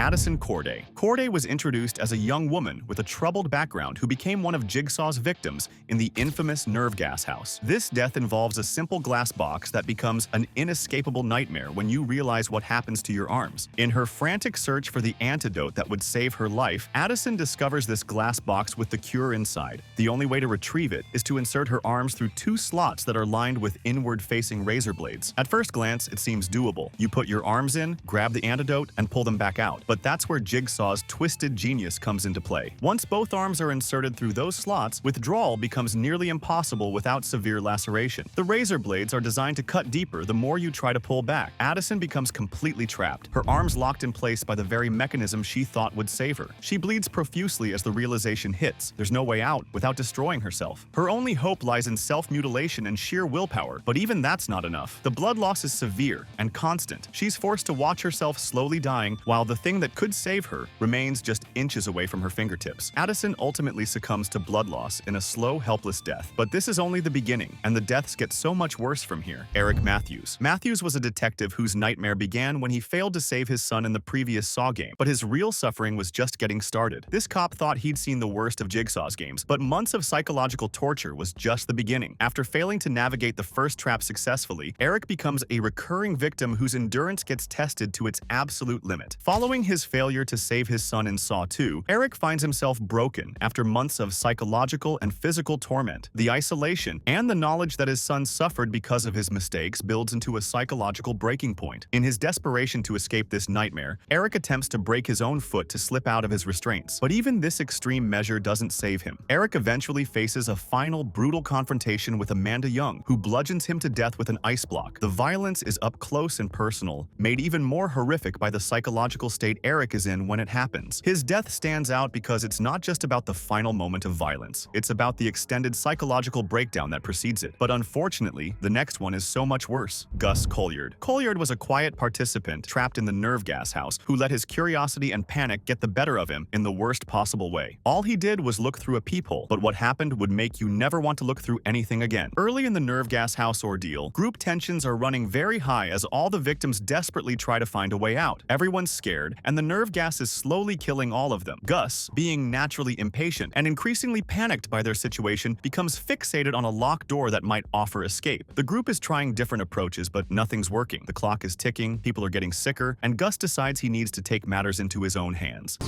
Addison Corday. Corday was introduced as a young woman with a troubled background who became one of Jigsaw's victims in the infamous nerve gas house. This death involves a simple glass box that becomes an inescapable nightmare when you realize what happens to your arms. In her frantic search for the antidote that would save her life, Addison discovers this glass box with the cure inside. The only way to retrieve it is to insert her arms through two slots that are lined with inward-facing razor blades. At first glance, it seems doable. You put your arms in, grab the antidote, and pull them back out. But that's where Jigsaw's twisted genius comes into play. Once both arms are inserted through those slots, withdrawal becomes nearly impossible without severe laceration. The razor blades are designed to cut deeper the more you try to pull back. Addison becomes completely trapped, her arms locked in place by the very mechanism she thought would save her. She bleeds profusely as the realization hits. There's no way out without destroying herself. Her only hope lies in self-mutilation and sheer willpower, but even that's not enough. The blood loss is severe and constant. She's forced to watch herself slowly dying while the thing that could save her remains just inches away from her fingertips. Addison ultimately succumbs to blood loss in a slow, helpless death. But this is only the beginning, and the deaths get so much worse from here. Eric Matthews. Matthews was a detective whose nightmare began when he failed to save his son in the previous Saw game, but his real suffering was just getting started. This cop thought he'd seen the worst of Jigsaw's games, but months of psychological torture was just the beginning. After failing to navigate the first trap successfully, Eric becomes a recurring victim whose endurance gets tested to its absolute limit. Following his failure to save his son in Saw 2, Eric finds himself broken after months of psychological and physical torment. The isolation and the knowledge that his son suffered because of his mistakes builds into a psychological breaking point. In his desperation to escape this nightmare, Eric attempts to break his own foot to slip out of his restraints. But even this extreme measure doesn't save him. Eric eventually faces a final brutal confrontation with Amanda Young, who bludgeons him to death with an ice block. The violence is up close and personal, made even more horrific by the psychological state Eric is in when it happens. His death stands out because it's not just about the final moment of violence. It's about the extended psychological breakdown that precedes it. But unfortunately, the next one is so much worse. Gus Colliard. Colliard was a quiet participant trapped in the nerve gas house who let his curiosity and panic get the better of him in the worst possible way. All he did was look through a peephole, but what happened would make you never want to look through anything again. Early in the nerve gas house ordeal, group tensions are running very high as all the victims desperately try to find a way out. Everyone's scared, and the nerve gas is slowly killing all of them. Gus, being naturally impatient and increasingly panicked by their situation, becomes fixated on a locked door that might offer escape. The group is trying different approaches, but nothing's working. The clock is ticking, people are getting sicker, and Gus decides he needs to take matters into his own hands.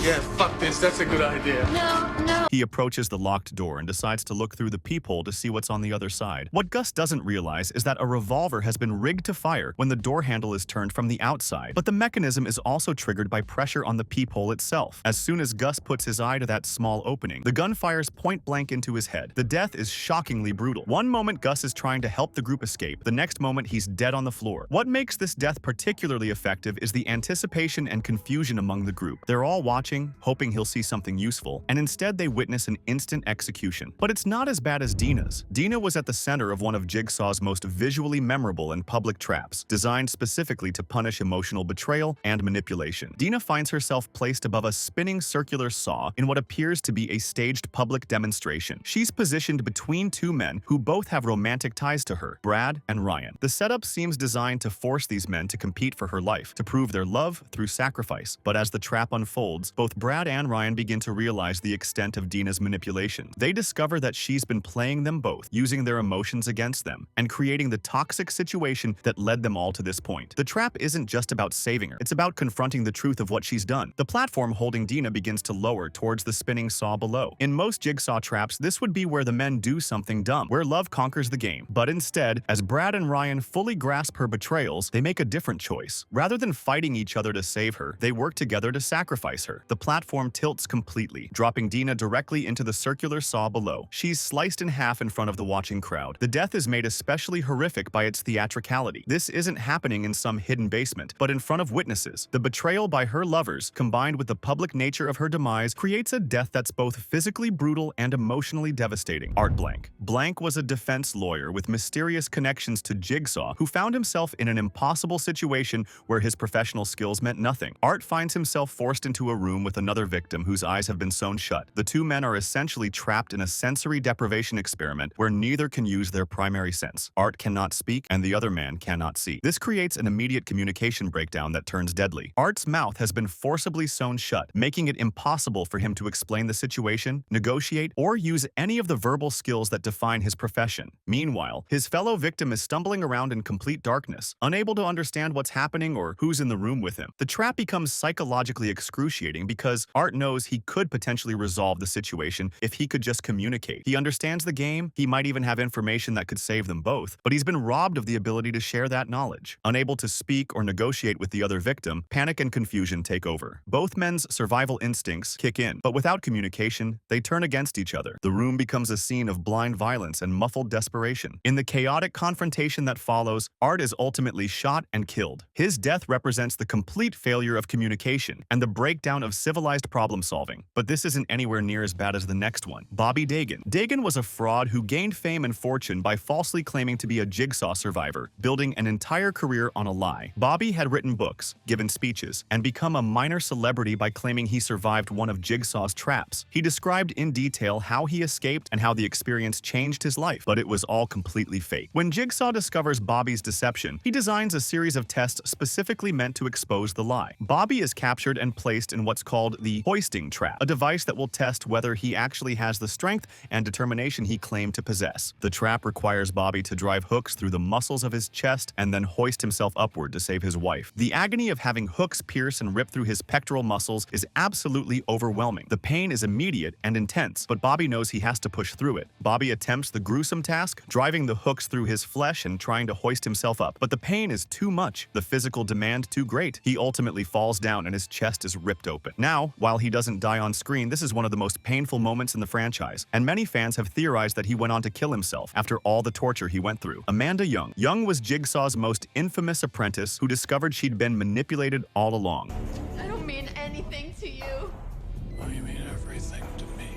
Yeah, fuck this, that's a good idea. No. He approaches the locked door and decides to look through the peephole to see what's on the other side. What Gus doesn't realize is that a revolver has been rigged to fire when the door handle is turned from the outside, but the mechanism is also triggered by pressure on the peephole itself. As soon as Gus puts his eye to that small opening, the gun fires point blank into his head. The death is shockingly brutal. One moment Gus is trying to help the group escape, the next moment he's dead on the floor. What makes this death particularly effective is the anticipation and confusion among the group. They're all watching, hoping he'll see something useful, and instead they witness an instant execution. But it's not as bad as Dina's. Dina was at the center of one of Jigsaw's most visually memorable and public traps, designed specifically to punish emotional betrayal and manipulation. Dina finds herself placed above a spinning circular saw in what appears to be a staged public demonstration. She's positioned between two men who both have romantic ties to her, Brad and Ryan. The setup seems designed to force these men to compete for her life, to prove their love through sacrifice. But as the trap unfolds, both Brad and Ryan begin to realize the extent of Dina's manipulation. They discover that she's been playing them both, using their emotions against them, and creating the toxic situation that led them all to this point. The trap isn't just about saving her, it's about confronting the truth of what she's done. The platform holding Dina begins to lower towards the spinning saw below. In most Jigsaw traps, this would be where the men do something dumb, where love conquers the game. But instead, as Brad and Ryan fully grasp her betrayals, they make a different choice. Rather than fighting each other to save her, they work together to sacrifice her. The platform tilts completely, dropping Dina directly into the circular saw below. She's sliced in half in front of the watching crowd. The death is made especially horrific by its theatricality. This isn't happening in some hidden basement, but in front of witnesses. The betrayal by her lovers, combined with the public nature of her demise, creates a death that's both physically brutal and emotionally devastating. Art Blank. Blank was a defense lawyer with mysterious connections to Jigsaw who found himself in an impossible situation where his professional skills meant nothing. Art finds himself forced into into a room with another victim whose eyes have been sewn shut. The two men are essentially trapped in a sensory deprivation experiment where neither can use their primary sense. Art cannot speak and the other man cannot see. This creates an immediate communication breakdown that turns deadly. Art's mouth has been forcibly sewn shut, making it impossible for him to explain the situation, negotiate, or use any of the verbal skills that define his profession. Meanwhile, his fellow victim is stumbling around in complete darkness, unable to understand what's happening or who's in the room with him. The trap becomes psychologically excruciating because Art knows he could potentially resolve the situation if he could just communicate. He understands the game, he might even have information that could save them both, but he's been robbed of the ability to share that knowledge. Unable to speak or negotiate with the other victim, panic and confusion take over. Both men's survival instincts kick in, but without communication, they turn against each other. The room becomes a scene of blind violence and muffled desperation. In the chaotic confrontation that follows, Art is ultimately shot and killed. His death represents the complete failure of communication and the breakdown of civilized problem-solving. But this isn't anywhere near as bad as the next one. Bobby Dagan. Dagan was a fraud who gained fame and fortune by falsely claiming to be a Jigsaw survivor, building an entire career on a lie. Bobby had written books, given speeches, and become a minor celebrity by claiming he survived one of Jigsaw's traps. He described in detail how he escaped and how the experience changed his life, but it was all completely fake. When Jigsaw discovers Bobby's deception, he designs a series of tests specifically meant to expose the lie. Bobby is captured and placed in what's called the hoisting trap, a device that will test whether he actually has the strength and determination he claimed to possess. The trap requires Bobby to drive hooks through the muscles of his chest and then hoist himself upward to save his wife. The agony of having hooks pierce and rip through his pectoral muscles is absolutely overwhelming. The pain is immediate and intense, but Bobby knows he has to push through it. Bobby attempts the gruesome task, driving the hooks through his flesh and trying to hoist himself up. But the pain is too much, the physical demand too great. He ultimately falls down and his chest is ripped open. Now, while he doesn't die on screen, this is one of the most painful moments in the franchise, and many fans have theorized that he went on to kill himself after all the torture he went through. Amanda Young. Young was Jigsaw's most infamous apprentice who discovered she'd been manipulated all along. I don't mean anything to you. Oh, you mean everything to me.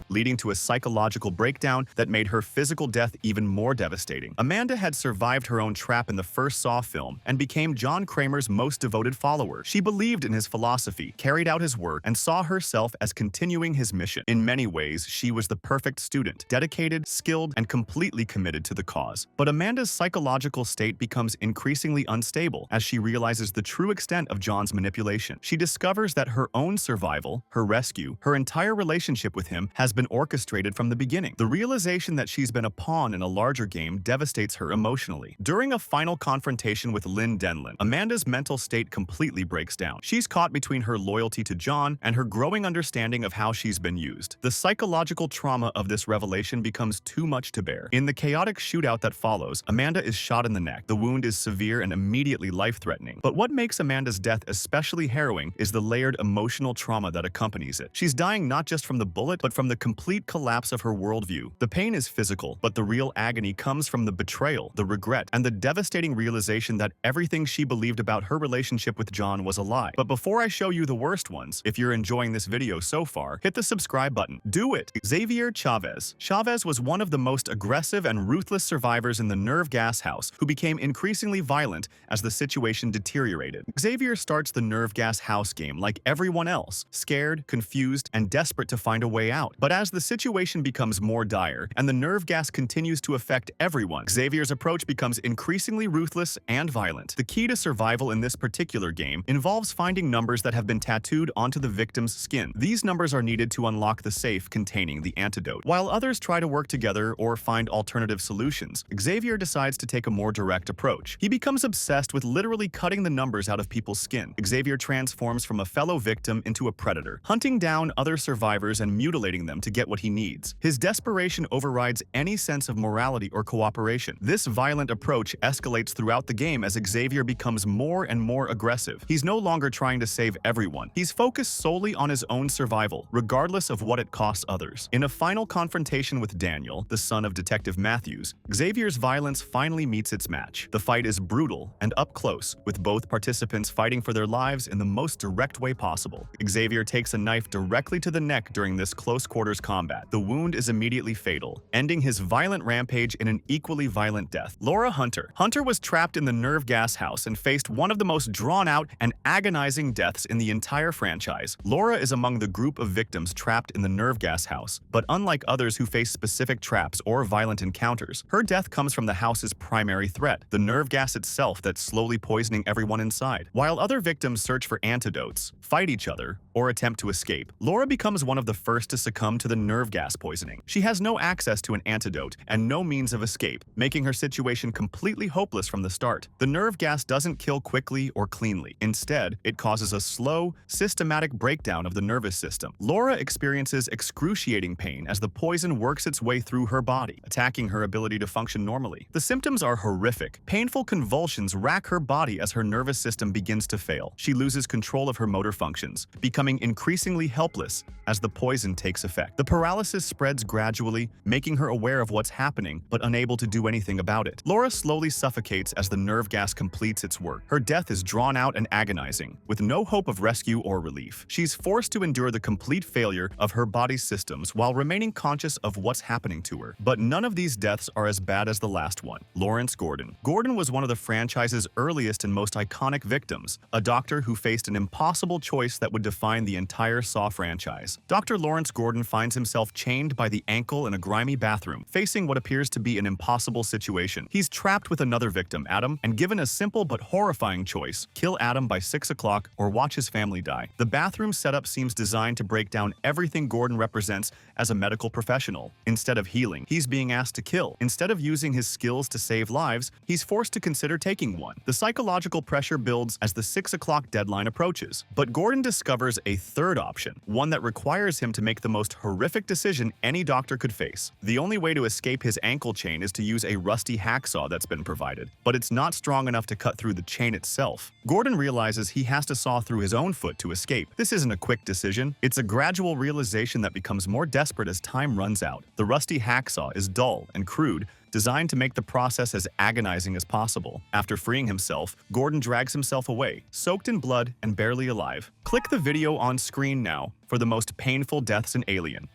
Leading to a psychological breakdown that made her physical death even more devastating. Amanda had survived her own trap in the first Saw film and became John Kramer's most devoted follower. She believed in his philosophy, carried out his work, and saw herself as continuing his mission. In many ways, she was the perfect student, dedicated, skilled, and completely committed to the cause. But Amanda's psychological state becomes increasingly unstable as she realizes the true extent of John's manipulation. She discovers that her own survival, her rescue, her entire relationship with him has been orchestrated from the beginning. The realization that she's been a pawn in a larger game devastates her emotionally. During a final confrontation with Lynn Denlin, Amanda's mental state completely breaks down. She's caught between her loyalty to John and her growing understanding of how she's been used. The psychological trauma of this revelation becomes too much to bear. In the chaotic shootout that follows, Amanda is shot in the neck. The wound is severe and immediately life-threatening. But what makes Amanda's death especially harrowing is the layered emotional trauma that accompanies it. She's dying not just from the bullet, but from the complete collapse of her worldview. The pain is physical, but the real agony comes from the betrayal, the regret, and the devastating realization that everything she believed about her relationship with John was a lie. But before I show you the worst ones, if you're enjoying this video so far, hit the subscribe button. Do it! Xavier Chavez. Chavez was one of the most aggressive and ruthless survivors in the nerve gas house who became increasingly violent as the situation deteriorated. Xavier starts the nerve gas house game like everyone else, scared, confused, and desperate to find a way out. But as the situation becomes more dire and the nerve gas continues to affect everyone, Xavier's approach becomes increasingly ruthless and violent. The key to survival in this particular game involves finding numbers that have been tattooed onto the victim's skin. These numbers are needed to unlock the safe containing the antidote. While others try to work together or find alternative solutions, Xavier decides to take a more direct approach. He becomes obsessed with literally cutting the numbers out of people's skin. Xavier transforms from a fellow victim into a predator, hunting down other survivors and mutilating them to get what he needs. His desperation overrides any sense of morality or cooperation. This violent approach escalates throughout the game as Xavier becomes more and more aggressive. He's no longer trying to save everyone. He's focused solely on his own survival, regardless of what it costs others. In a final confrontation with Daniel, the son of Detective Matthews, Xavier's violence finally meets its match. The fight is brutal and up close, with both participants fighting for their lives in the most direct way possible. Xavier takes a knife directly to the neck during this close-quarters quarters combat. The wound is immediately fatal, ending his violent rampage in an equally violent death. Laura Hunter. Hunter was trapped in the nerve gas house and faced one of the most drawn-out and agonizing deaths in the entire franchise. Laura is among the group of victims trapped in the nerve gas house, but unlike others who face specific traps or violent encounters, her death comes from the house's primary threat, the nerve gas itself that's slowly poisoning everyone inside. While other victims search for antidotes, fight each other, or attempt to escape, Laura becomes one of the first to succumb to the nerve gas poisoning. She has no access to an antidote and no means of escape, making her situation completely hopeless from the start. The nerve gas doesn't kill quickly or cleanly. Instead, it causes a slow, systematic breakdown of the nervous system. Laura experiences excruciating pain as the poison works its way through her body, attacking her ability to function normally. The symptoms are horrific. Painful convulsions rack her body as her nervous system begins to fail. She loses control of her motor functions, becoming increasingly helpless as the poison takes effect. The paralysis spreads gradually, making her aware of what's happening but unable to do anything about it. Laura slowly suffocates as the nerve gas completes its work. Her death is drawn out and agonizing, with no hope of rescue or relief. She's forced to endure the complete failure of her body's systems while remaining conscious of what's happening to her. But none of these deaths are as bad as the last one. Lawrence Gordon. Gordon was one of the franchise's earliest and most iconic victims, a doctor who faced an impossible choice that would define the entire Saw franchise. Dr. Lawrence Gordon finds himself chained by the ankle in a grimy bathroom, facing what appears to be an impossible situation. He's trapped with another victim, Adam, and given a simple but horrifying choice: kill Adam by 6 o'clock or watch his family die. The bathroom setup seems designed to break down everything Gordon represents as a medical professional. Instead of healing, he's being asked to kill. Instead of using his skills to save lives, he's forced to consider taking one. The psychological pressure builds as the 6 o'clock deadline approaches. But Gordon discovers a third option, one that requires him to make the most horrific decision any doctor could face. The only way to escape his ankle chain is to use a rusty hacksaw that's been provided, but it's not strong enough to cut through the chain itself. Gordon realizes he has to saw through his own foot to escape. This isn't a quick decision. It's a gradual realization that becomes more desperate as time runs out. The rusty hacksaw is dull and crude, designed to make the process as agonizing as possible. After freeing himself, Gordon drags himself away, soaked in blood and barely alive. Click the video on screen now for the most painful deaths in Alien.